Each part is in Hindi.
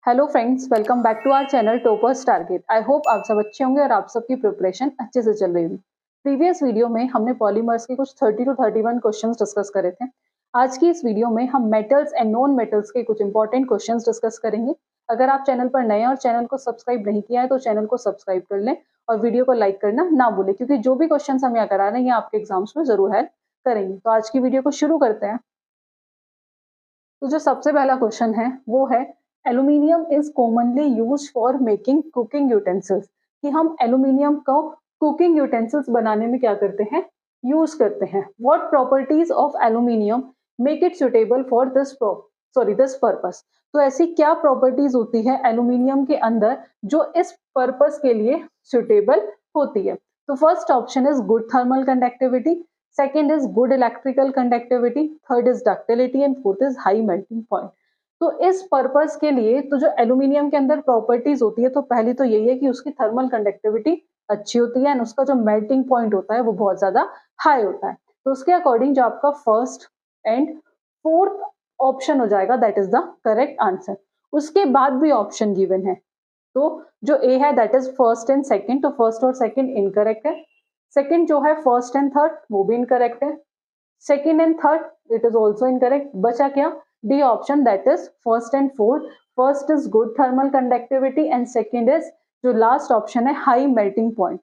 Hello friends, welcome back to our channel Toppers Target. I hope आप सब अच्छे होंगे और आप सबकी प्रिपरेशन अच्छे से चल रही होगी। प्रीवियस वीडियो में हमने पॉलीमर्स के कुछ 30 टू 31 क्वेश्चंस डिस्कस करे थे। आज की इस वीडियो में हम मेटल्स एंड नॉन मेटल्स के कुछ इंपॉर्टेंट क्वेश्चंस डिस्कस करेंगे। अगर आप चैनल पर नए और चैनल को सब्सक्राइब नहीं किया है तो चैनल को सब्सक्राइब कर लें और वीडियो को लाइक करना ना भूलें, क्योंकि जो भी क्वेश्चन हम यहाँ करा रहे हैं आपके एग्जाम्स में जरूर हेल्प करेंगे। तो आज की वीडियो को शुरू करते हैं। तो जो सबसे पहला क्वेश्चन है वो है, aluminium is commonly used for making cooking utensils. कि हम एल्यूमिनियम को कुकिंग यूटेंसिल्स बनाने में क्या करते हैं, यूज करते हैं। What properties of aluminium make it suitable for this purpose. तो ऐसी क्या प्रॉपर्टीज होती है एल्यूमिनियम के अंदर जो इस पर्पस के लिए सुटेबल होती है। तो first option is good thermal conductivity, second is good electrical conductivity, third is ductility and fourth is high melting point। तो इस पर्पस के लिए तो जो एल्यूमिनियम के अंदर प्रॉपर्टीज होती है, तो पहली तो यही है कि उसकी थर्मल कंडक्टिविटी अच्छी होती है एंड उसका जो मेल्टिंग पॉइंट होता है वो बहुत ज्यादा हाई होता है। तो उसके अकॉर्डिंग जो आपका फर्स्ट एंड फोर्थ ऑप्शन हो जाएगा, that is the correct answer. उसके बाद भी ऑप्शन गिवन है, तो जो ए है that is first and second, तो फर्स्ट और सेकंड इनकरेक्ट है। सेकंड जो है फर्स्ट एंड थर्ड वो भी इनकरेक्ट है। Second and third it is also incorrect. बचा क्या, D option that is first and fourth. First is good thermal conductivity and second is जो लास्ट ऑप्शन है high melting point.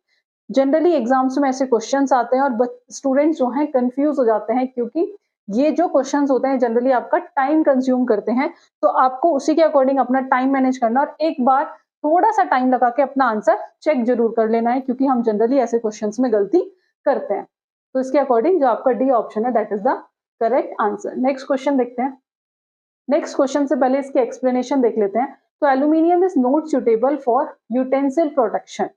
Generally exams में ऐसे क्वेश्चंस आते हैं और स्टूडेंट्स जो हैं कंफ्यूज हो जाते हैं, क्योंकि ये जो क्वेश्चंस होते हैं जनरली आपका टाइम कंज्यूम करते हैं। तो आपको उसी के अकॉर्डिंग अपना टाइम मैनेज करना और एक बार थोड़ा सा टाइम लगा के अपना आंसर चेक जरूर कर लेना है, क्योंकि हम जनरली ऐसे क्वेश्चंस में गलती करते हैं। तो इसके अकॉर्डिंग जो आपका डी ऑप्शन है that is the correct answer. Next question देखते हैं। नेक्स्ट क्वेश्चन से पहले इसकी एक्सप्लेनेशन देख लेते हैं। तो aluminium is not suitable for utensil production.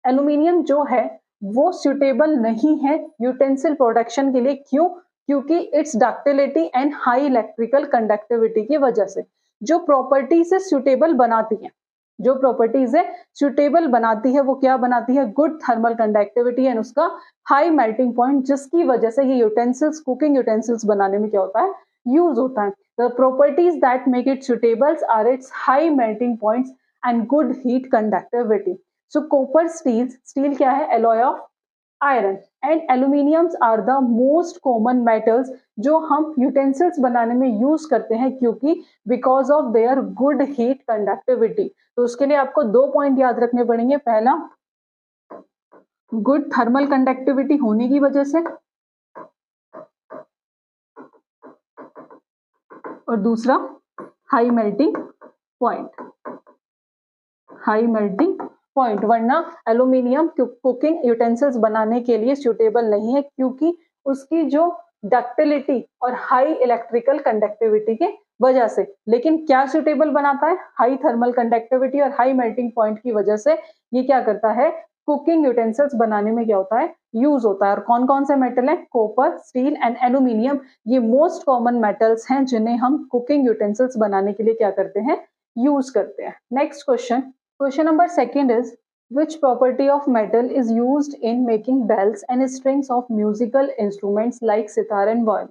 Aluminium जो है वो सुटेबल नहीं है यूटेंसिल प्रोडक्शन के लिए। क्यों? क्योंकि it's ductility and high electrical conductivity की वजह से। जो प्रॉपर्टी से सुटेबल बनाती है, जो प्रॉपर्टीज है सुटेबल बनाती है, वो क्या बनाती है, गुड थर्मल कंडक्टिविटी एंड उसका हाई मेल्टिंग पॉइंट, जिसकी वजह से ये यूटेंसिल्स कुकिंग यूटेंसिल्स बनाने में क्या होता है, यूज होता है। The properties that make it suitable are its high melting points and good heat conductivity. So copper steel क्या है, alloy of iron and aluminiums are the most common metals जो हम यूटेंसिल्स बनाने में यूज करते हैं, क्योंकि because of their good heat conductivity. तो उसके लिए आपको 2 पॉइंट याद रखने पड़ेंगे। पहला, गुड थर्मल कंडक्टिविटी होने की वजह से, और दूसरा high melting point. High melting point, वरना एल्यूमिनियम कुकिंग यूटेंसिल्स बनाने के लिए सुटेबल नहीं है, क्योंकि उसकी जो डक्टिलिटी और हाई इलेक्ट्रिकल कंडक्टिविटी के वजह से। लेकिन क्या सुटेबल बनाता है, हाई थर्मल कंडक्टिविटी और हाई मेल्टिंग पॉइंट की वजह से ये क्या करता है, कुकिंग यूटेंसिल्स बनाने में क्या होता है, यूज होता है। और कौन कौन से मेटल है, कॉपर, स्टील एंड एल्यूमिनियम, ये मोस्ट कॉमन मेटल्स हैं जिन्हें हम कुकिंग यूटेंसिल्स बनाने के लिए क्या करते हैं, यूज करते हैं। Next question, question number second is, which property of metal is used in making bells and strings of musical instruments like sitar and violin।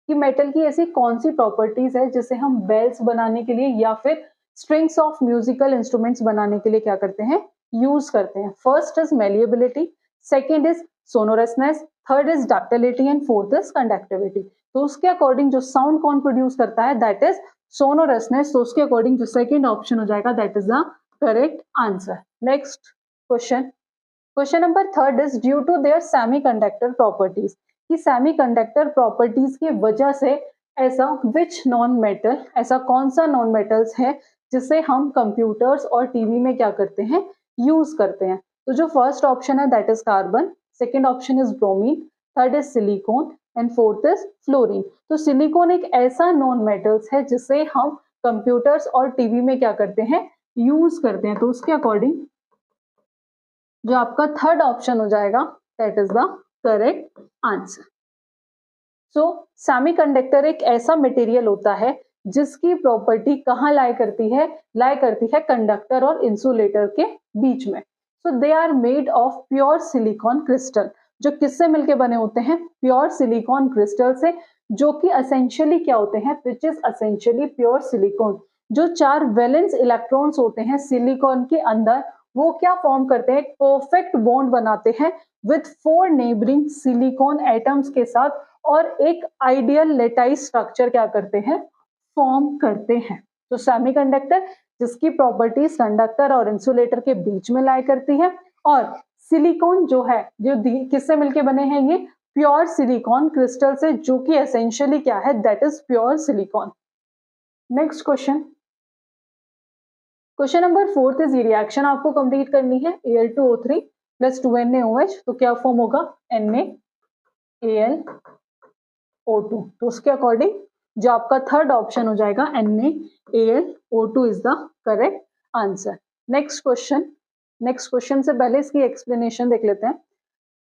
कि मेटल की ऐसी कौन सी प्रॉपर्टीज है जिसे हम बेल्स बनाने के लिए या फिर स्ट्रिंग्स ऑफ म्यूजिकल इंस्ट्रूमेंट्स बनाने के लिए क्या करते हैं, यूज करते हैं। First is malleability, second is sonorousness, third is ductility and fourth is conductivity. तो उसके अकॉर्डिंग जो साउंड कौन प्रोड्यूस करता है, दैट इज सोनोरसनेस। तो उसके अकॉर्डिंग जो सेकेंड ऑप्शन हो जाएगा that is the correct answer। Next question, question number third is due to their semiconductor properties। कि semiconductor properties की वजह से ऐसा which non metal, ऐसा कौन सा नॉन मेटल्स है जिसे हम कंप्यूटर्स और टीवी में क्या करते हैं, यूज करते हैं। तो जो फर्स्ट ऑप्शन है that is carbon, second option is bromine, third is silicon and fourth is fluorine. तो सिलिकॉन एक ऐसा नॉन मेटल्स है जिसे हम कंप्यूटर्स और टीवी में क्या करते हैं, यूज करते हैं। तो उसके अकॉर्डिंग जो आपका थर्ड ऑप्शन हो जाएगा that is the correct answer. So semiconductor एक ऐसा मटेरियल होता है जिसकी प्रॉपर्टी कहाँ लाई करती है कंडक्टर और इंसुलेटर के बीच में। So they are made of pure silicon crystal. जो किससे मिलके बने होते हैं, प्योर सिलिकॉन क्रिस्टल से, जो कि एसेंशियली क्या होते हैं, which is essentially pure silicon. जो 4 वैलेंस इलेक्ट्रॉन्स होते हैं सिलिकॉन के अंदर, वो क्या फॉर्म करते हैं, परफेक्ट बॉन्ड बनाते हैं विथ 4 नेबरिंग सिलिकॉन एटम्स के साथ, और एक आइडियल लेटाइस स्ट्रक्चर क्या करते हैं, फॉर्म करते हैं। तो सेमीकंडक्टर जिसकी प्रॉपर्टीज कंडक्टर और इंसुलेटर के बीच में लाई करती है, और सिलिकॉन जो है जो किससे मिलके बने हैं, ये प्योर सिलिकॉन क्रिस्टल से, जो कि एसेंशियली क्या है, that is pure silicon. Next question, question number 4 is, ये रिएक्शन आपको कंप्लीट करनी है, Al2O3 प्लस 2NaOH, तो क्या फॉर्म होगा, NaAlO2। तो उसके अकॉर्डिंग जो आपका थर्ड ऑप्शन हो जाएगा NaAlO2 is the correct answer. Next question से पहले इसकी एक्सप्लेनेशन देख लेते हैं।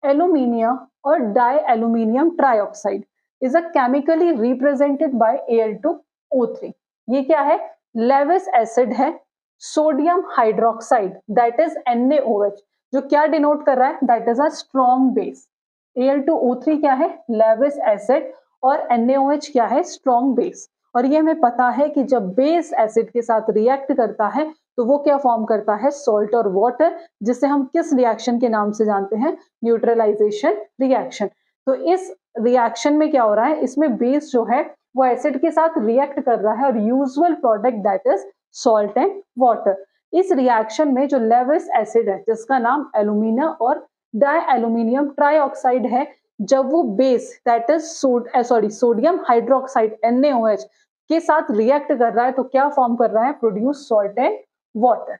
एल्यूमिनियम और di aluminium trioxide is a chemically represented by Al2O3। ये क्या है, लेविस एसिड है, sodium hydroxide that is NaOH, जो क्या डिनोट कर रहा है, that is a strong base. Al2O3 क्या है, लेविस एसिड, और NaOH क्या है, स्ट्रॉन्ग बेस। और ये हमें पता है कि जब बेस एसिड के साथ रिएक्ट करता है तो वो क्या फॉर्म करता है, सॉल्ट और वाटर, जिसे हम किस रिएक्शन के नाम से जानते हैं, न्यूट्रलाइजेशन रिएक्शन। तो इस रिएक्शन में क्या हो रहा है, इसमें बेस जो है वो एसिड के साथ रिएक्ट कर रहा है, और usual product that is salt and water. इस रिएक्शन में जो लेविस एसिड है जिसका नाम एल्यूमिना और डाई एल्यूमिनियम ट्राइऑक्साइड है, जब वो base that is sodium hydroxide NaOH के साथ रिएक्ट कर रहा है तो क्या फॉर्म कर रहा है, produce salt and water.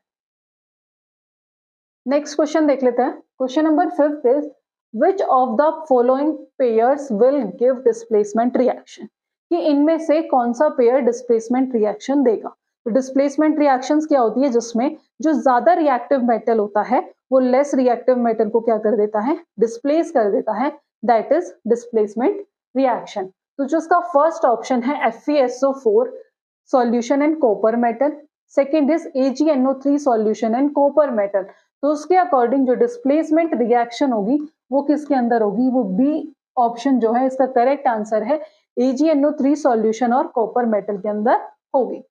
Next question देख लेते हैं। Question number 5 is, which of the following pairs will give displacement reaction, कि इनमें से कौन सा पेयर डिस्प्लेसमेंट रिएक्शन देगा। तो डिस्प्लेसमेंट रिएक्शंस क्या होती है, जिसमें जो ज्यादा रिएक्टिव मेटल होता है वो लेस रिएक्टिव मेटल को क्या कर देता है, डिस्प्लेस कर देता है, दैट इज डिस्प्लेसमेंट रिएक्शन। तो जो इसका फर्स्ट ऑप्शन है FeSO4 solution in copper metal, second is AgNO3 solution in copper metal. तो उसके अकॉर्डिंग जो डिस्प्लेसमेंट रिएक्शन होगी वो किसके अंदर होगी, वो बी ऑप्शन जो है इसका करेक्ट आंसर है, AgNO3 सॉल्यूशन और कॉपर मेटल के अंदर होगी।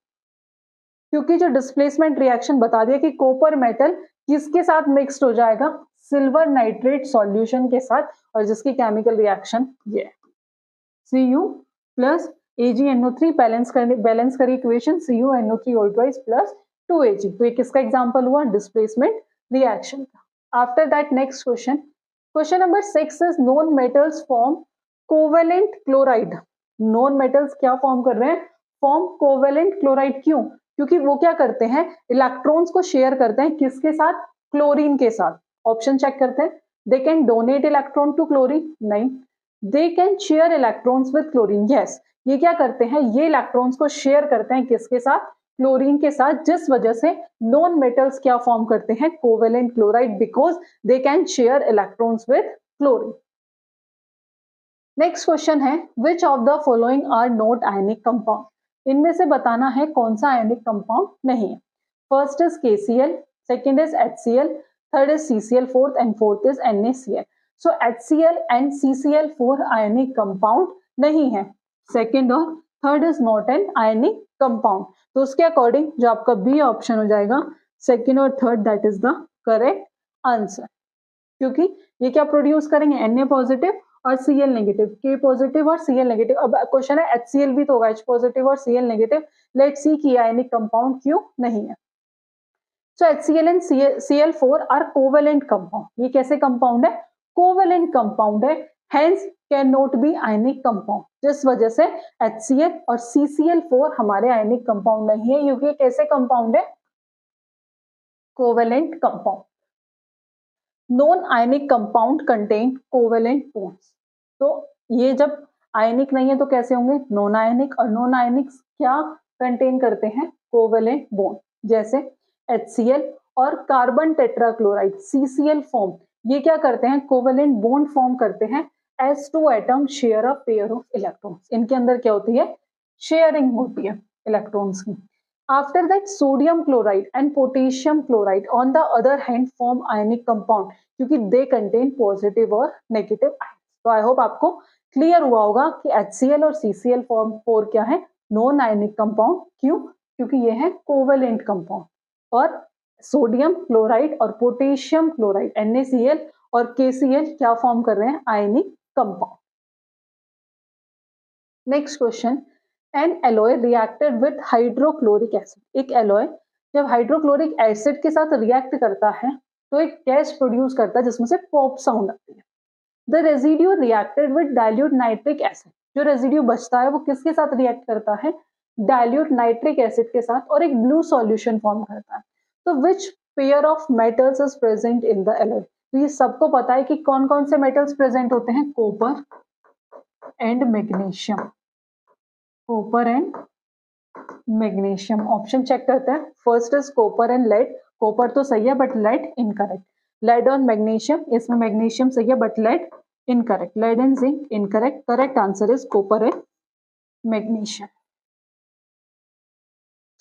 क्योंकि जो डिस्प्लेसमेंट रिएक्शन बता दिया कि कॉपर मेटल किसके साथ मिक्स्ड हो जाएगा, सिल्वर नाइट्रेट सॉल्यूशन के साथ, और जिसकी केमिकल रिएक्शन ये है Cu प्लस AgNO3 बैलेंस करी equation CuNO3 all twice plus 2Ag। तो ये किसका एग्जांपल हुआ, डिस्प्लेसमेंट रिएक्शन का। After that next question number 6 is, non metals form covalent chloride. Non metals क्या फॉर्म कर रहे हैं, फॉर्म कोवेलेंट क्लोराइड। क्यों, क्योंकि वो क्या करते हैं, इलेक्ट्रॉन्स को शेयर करते हैं किसके साथ, क्लोरीन के साथ। ऑप्शन चेक करते हैं, they can donate electron to chlorine, नहीं। They can share electrons with chlorine, yes. ये क्या करते हैं, ये इलेक्ट्रॉन्स को शेयर करते हैं किसके साथ, क्लोरीन के साथ, जिस वजह से नॉन मेटल्स क्या फॉर्म करते हैं, covalent chloride, because they can share electrons with chlorine. Next question है, which of the following are not ionic compound. इनमें से बताना है कौन सा आयनिक कंपाउंड नहीं है। First is KCl, second is HCl, third is CCl4 and fourth is NaCl। So HCl and CCl4 ionic compound नहीं है, सेकेंड और third is not an ionic compound. तो उसके अकॉर्डिंग जो आपका बी ऑप्शन हो जाएगा, सेकेंड और third, that is the correct answer. क्योंकि ये क्या प्रोड्यूस करेंगे, Na पॉजिटिव और Cl नेगेटिव, K पॉजिटिव और Cl नेगेटिव। अब क्वेश्चन है HCl भी तो होगा, H पॉजिटिव और Cl नेगेटिव। लेट्स सी कि आयनिक कंपाउंड क्यों नहीं है। So HCl and Cl4 are covalent compound. ये कैसे कंपाउंड है, कोवेलेंट कंपाउंड है, hence can not be ionic compound, जिस वजह से HCl और CCl4 हमारे आयनिक कंपाउंड नहीं है, क्योंकि कैसे कंपाउंड है, covalent compound. Non ionic compound contain covalent bonds. तो ये जब आयनिक नहीं है तो कैसे होंगे, नॉन आयनिक। और नॉन आयनिक क्या कंटेन करते हैं, कोवेलेंट बॉन्ड, जैसे HCl और कार्बन टेट्राक्लोराइड CCl फॉर्म, ये क्या करते हैं, कोवेलेंट बॉन्ड फॉर्म करते हैं। S2 atom share a pair of electrons, इनके अंदर क्या होती है, शेयरिंग होती है इलेक्ट्रॉन्स की। After that, sodium chloride and potassium chloride on the other hand form ionic compound, क्योंकि they contain positive और negative ions। तो आई होप आपको क्लियर हुआ होगा कि HCl और CCl फॉर्म 4 क्या है, नॉन आयनिक कंपाउंड क्यों क्योंकि ये है कोवेलेंट कंपाउंड। और सोडियम क्लोराइड और पोटेशियम क्लोराइड NaCl और KCl क्या फॉर्म कर रहे हैं, ionic compound. Next question, N alloy reacted with hydrochloric acid. एक एलॉय जब हाइड्रोक्लोरिक एसिड के साथ रिएक्ट करता है तो एक गैस प्रोड्यूस करता है जिसमें से पॉप साउंड आती है। The residue reacted with dilute nitric acid. जो रेजिड्यू बचता है वो किसके साथ रिएक्ट करता है, डाइल्यूट नाइट्रिक एसिड के साथ, और एक ब्लू सॉल्यूशन फॉर्म करता है। तो which pair of metals is present in the alloy. तो ये सबको पता है कि कौन कौन से मेटल्स प्रेजेंट होते हैं, copper and magnesium. Copper and magnesium. Option check करते हैं। First is copper and lead. Copper तो सही है बट लेड इनकरेक्ट। लेड और मैग्नीशियम, इसमें मैग्नीशियम सही है but lead incorrect. Lead and zinc incorrect. Correct answer is copper and magnesium.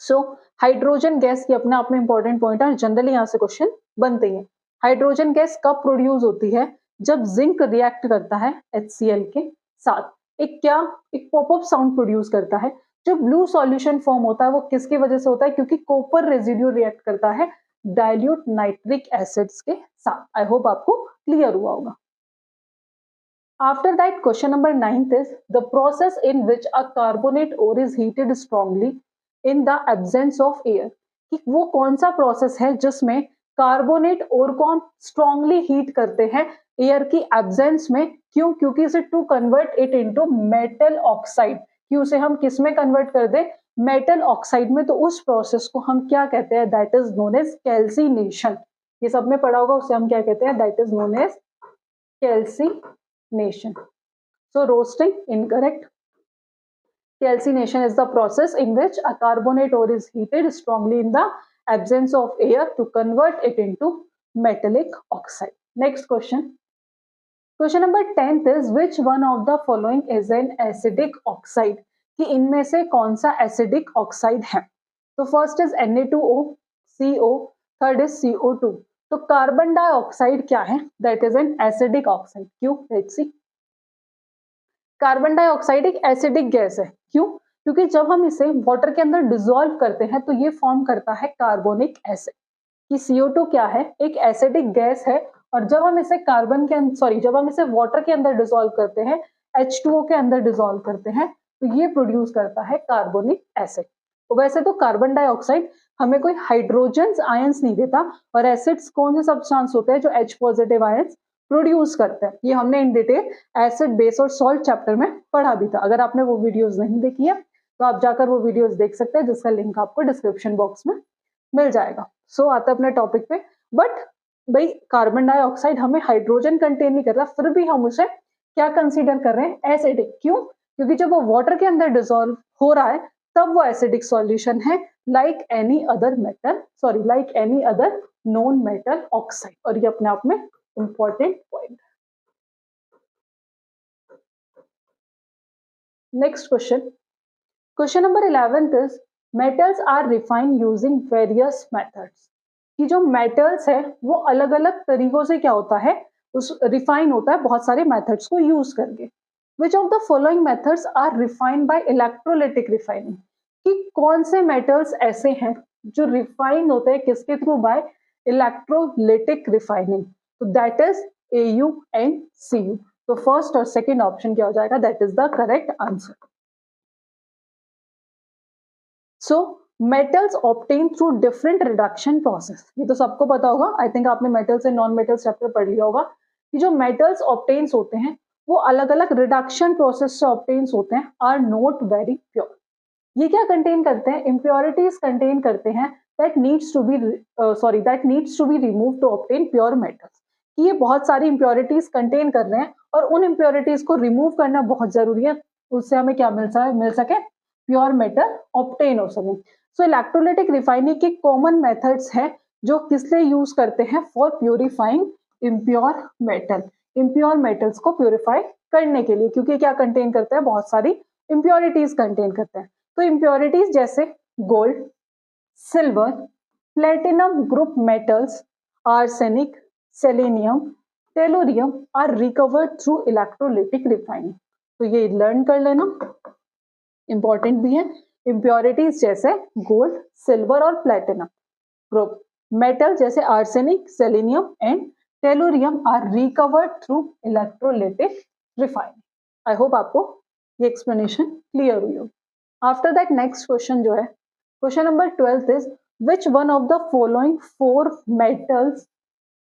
So hydrogen gas की अपने आप में इंपॉर्टेंट पॉइंट है, जनरली यहाँ से क्वेश्चन बनते हैं। हाइड्रोजन गैस कब प्रोड्यूस होती है, जब जिंक रिएक्ट करता है HCl के साथ। एक पॉपअप साउंड प्रोड्यूस करता है। जो ब्लू सॉल्यूशन फॉर्म होता है वो किसकी वजह से होता है, क्योंकि कॉपर रेजिड्यू रिएक्ट करता है डाइल्यूट नाइट्रिक एसिड्स के साथ। आई होप आपको क्लियर हुआ होगा। After that, question number 9 is the process in which a carbonate ore is heated strongly in the absence of air। कि वो कौन सा प्रोसेस है जिसमें कार्बोनेट ओर को हम स्ट्रांगली हीट करते हैं एयर की एब्सेंस में। क्यों, क्योंकि इसे to convert it into metal oxide, कि उसे हम किस में कन्वर्ट कर दे, मेटल ऑक्साइड में। तो उस प्रोसेस को हम क्या कहते हैं, that is known as calcination. ये सबने पढ़ा होगा, उसे हम क्या कहते हैं, that is known as calcination. So roasting incorrect. Calcination is the process in which a carbonate ore is heated strongly in the absence of air to convert it into metallic oxide. Next question. Question number 10 is which one of the following is an acidic oxide? कि इनमें से कौन सा acidic oxide है। तो first is Na2O, CO, third is CO2। तो कार्बन डाइऑक्साइड क्या है, that is an acidic oxide। क्यों, let's see। कार्बन डाइऑक्साइड एक एसिडिक गैस है। क्यों, क्योंकि जब हम इसे वाटर के अंदर डिसॉल्व करते हैं तो ये फॉर्म करता है कार्बोनिक एसिड। कि CO2 क्या है, एक एसिडिक गैस है, और जब हम इसे जब हम इसे वाटर के अंदर डिसॉल्व करते हैं, H2O के अंदर डिसॉल्व करते हैं, तो ये प्रोड्यूस करता है कार्बोनिक एसिड। तो वैसे तो कार्बन डाइऑक्साइड हमें कोई हाइड्रोजन आयंस नहीं देता, और एसिड्स कौन से सब्सटेंस होते हैं जो H पॉजिटिव आयंस प्रोड्यूस करते हैं। ये हमने इन डिटेल एसिड, बेस और सॉल्ट चैप्टर में पढ़ा भी था। अगर आपने वो वीडियोस नहीं देखी है तो आप जाकर वो वीडियोस देख सकते हैं, जिसका लिंक आपको डिस्क्रिप्शन बॉक्स में मिल जाएगा। सो आते अपने टॉपिक पे। बट भाई कार्बन डाइऑक्साइड हमें हाइड्रोजन कंटेन नहीं कर रहा, फिर भी हम उसे क्या कंसीडर कर रहे हैं, एसिडिक। क्यों, क्योंकि जब वो वाटर के अंदर डिसॉल्व हो रहा है तब वो एसिडिक सॉल्यूशन है, like any other non metal oxide. और ये अपने आप में important point. Next question. Question number 11 is metals are refined using various methods। कि जो metals है वो अलग अलग तरीकों से क्या होता है, उस रिफाइन होता है बहुत सारे मेथड्स को यूज करके। Which of the following methods are refined by electrolytic refining? कि कौन से मेटल्स ऐसे हैं जो रिफाइन होते हैं किसके थ्रू, बाय इलेक्ट्रोलिटिक रिफाइनिंग। तो that is AU and CU। तो फर्स्ट और सेकंड ऑप्शन क्या हो जाएगा, that is the correct answer. So metals obtain through different reduction process. ये तो सबको पता होगा, आई थिंक आपने metals and non metals chapter पढ़ लिया होगा कि जो मेटल्स ऑब्टेन्स होते हैं वो अलग अलग रिडक्शन प्रोसेस से ऑब्टेन्स होते हैं, आर नॉट वेरी प्योर। ये क्या कंटेन करते हैं, इम्प्योरिटीज कंटेन करते हैं that needs to be remove to obtain pure metals. ये बहुत सारी इम्प्योरिटीज कंटेन कर रहे हैं और उन इम्प्योरिटीज को रिमूव करना बहुत जरूरी है, उससे हमें क्या मिल सके, प्योर मेटल ऑब्टेन हो सके। सो इलेक्ट्रोलिटिक रिफाइनिंग के कॉमन मेथड्स हैं जो किस लिए यूज करते हैं, for purifying impure metal. Impure metals को प्यूरिफाई करने के लिए, क्योंकि क्या कंटेन करते हैं, बहुत सारी इम्प्योरिटीज कंटेन करते हैं। तो इम्प्योरिटीज जैसे gold, silver, platinum group metals, arsenic, selenium, tellurium are recovered through electrolytic refining. तो ये लर्न कर लेना, इंपॉर्टेंट भी है। इम्प्योरिटीज जैसे गोल्ड, सिल्वर और प्लेटिनम ग्रुप। मेटल जैसे arsenic, selenium and tellurium are recovered through electrolytic refining. I hope आपको ये एक्सप्लेनेशन क्लियर हुई होगी। आफ्टर दैट नेक्स्ट क्वेश्चन जो है, question number 12 is which one of the following four metals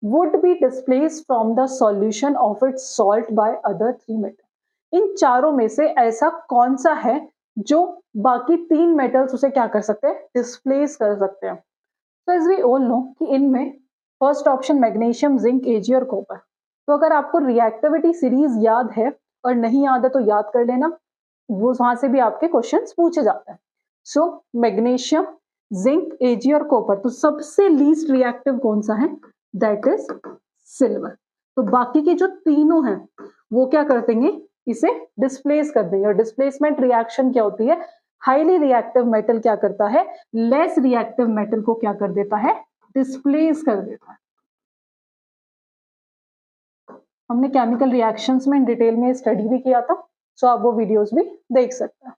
would be displaced from the solution of its salt by other three metals? इन चारों में से ऐसा कौन सा है जो बाकी तीन मेटल्स उसे क्या कर सकते हैं, डिस्प्लेस कर सकते हैं। तो एज वी ऑल नो कि इनमें फर्स्ट ऑप्शन मैग्नीशियम, जिंक, एजी और कॉपर। तो अगर आपको रिएक्टिविटी सीरीज याद है और नहीं याद है तो याद कर लेना, वो वहां से भी आपके क्वेश्चंस पूछे जाते हैं। सो मैग्नीशियम, जिंक, एजी और कॉपर, तो सबसे लीस्ट रिएक्टिव कौन सा है, दैट इज सिल्वर। तो बाकी के जो तीनों हैं वो क्या कर देंगे, इसे डिस्प्लेस कर देंगे। और डिस्प्लेसमेंट रिएक्शन क्या होती है, हाईली रिएक्टिव मेटल क्या करता है, लेस रिएक्टिव मेटल को क्या कर देता है, डिस्प्लेस कर देता है। हमने केमिकल रिएक्शंस में डिटेल में स्टडी भी किया था, सो आप वो वीडियोस भी देख सकते हैं।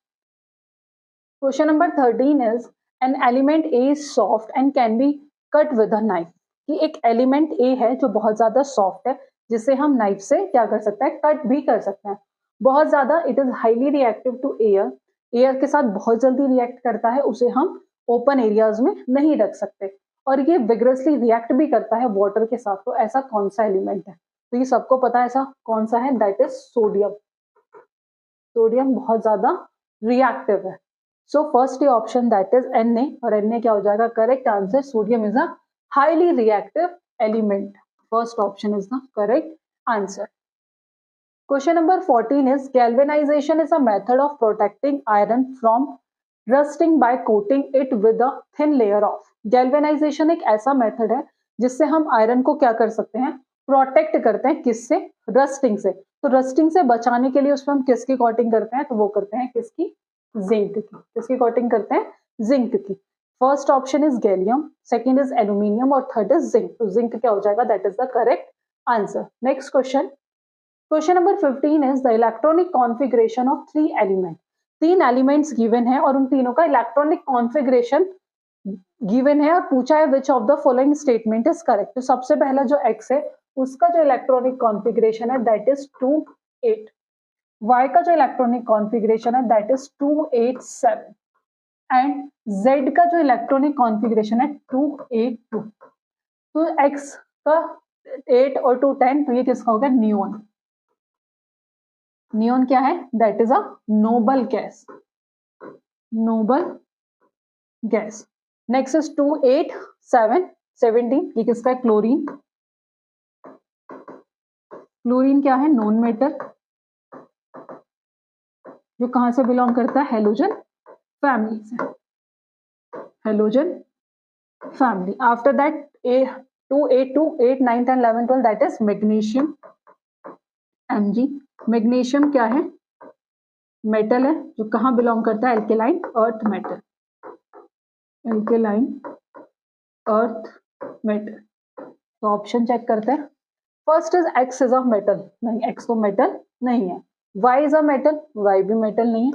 Question number 13 is an element A is soft and can be cut with a knife. कि एक एलिमेंट ए है जो बहुत ज्यादा सॉफ्ट है, जिसे हम नाइफ से क्या कर सकते हैं, कट भी कर सकते हैं। बहुत ज्यादा it is highly reactive to air, air के साथ बहुत जल्दी रिएक्ट करता है, उसे हम ओपन एरियाज में नहीं रख सकते। और ये विग्रसली रिएक्ट भी करता है वाटर के साथ। तो ऐसा कौन सा एलिमेंट है, तो ये सबको पता है ऐसा कौन सा है, दैट इज सोडियम। सोडियम बहुत ज्यादा रिएक्टिव है। सो फर्स्ट ये ऑप्शन दैट इज Na, और Na क्या हो जाएगा, correct answer. Sodium is a highly reactive element. First option is the correct answer. Question number 14 is galvanization is a method of protecting iron from rusting by coating it with a thin layer of। Galvanization एक ऐसा मेथड है जिससे हम आयरन को क्या कर सकते हैं, प्रोटेक्ट करते हैं, किससे, रस्टिंग से। तो रस्टिंग से बचाने के लिए उसमें हम किसकी कोटिंग करते हैं, तो वो करते हैं किसकी, जिंक की। किसकी कोटिंग करते हैं, जिंक की। First option is gallium, second is aluminium और थर्ड इज जिंक। तो जिंक क्या हो जाएगा, that is the correct answer. Next question, question number 15 is the electronic configuration of three element. तीन एलिमेंट्स गिवन है और उन तीनों का इलेक्ट्रॉनिक कॉन्फ़िगरेशन गिवन है और पूछा है which of the following statement is correct. तो सबसे पहला जो एक्स है उसका जो इलेक्ट्रॉनिक कॉन्फ़िगरेशन है दैट इज 2-8। वाई का जो इलेक्ट्रॉनिक कॉन्फ़िगरेशन है दैट इज 2-8-7 एंड जेड का जो इलेक्ट्रॉनिक कॉन्फ़िगरेशन है 2-8-2। तो एक्स का 8 और 2 10, तो ये किसका होगा, नियोन। नियोन क्या है, that is a noble gas, noble gas. Next is 2-8-7-17, ये किसका है, क्लोरीन। क्लोरीन क्या है, नॉन मेटल, जो कहां से बिलोंग करता है, हेलोजन फैमिली से, halogen family. After that 2-8-2, 8, 9, 10, 11, 12 that is magnesium, Mg। Magnesium क्या है, मेटल है, जो कहां बिलोंग करता है, alkaline earth metal, alkaline earth metal. तो ऑप्शन चेक करते हैं। First is X is a metal, नहीं एक्स तो मेटल नहीं है। Y is a metal, Y भी मेटल नहीं है।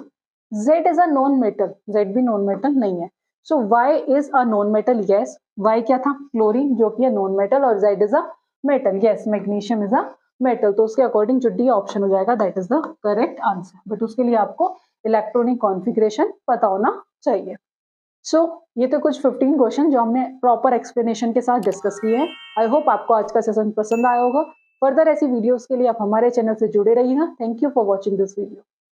Z is a non metal, Z भी नॉन मेटल नहीं है। So Y is a non metal, yes. Y क्या था, क्लोरीन, जो कि है नॉन मेटल, और Z is a metal, yes. Magnesium is a metal. तो उसके अकॉर्डिंग जो डी ऑप्शन हो जाएगा that is the correct answer. But उसके लिए आपको इलेक्ट्रॉनिक कॉन्फ़िगरेशन पता होना चाहिए। सो ये तो कुछ 15 क्वेश्चन जो हमने प्रॉपर एक्सप्लेनेशन के साथ डिस्कस किए हैं। आई होप आपको आज का सेशन पसंद आया होगा। फर्दर ऐसी वीडियोस के लिए आप हमारे चैनल से जुड़े रहिएगा। Thank you for watching this video.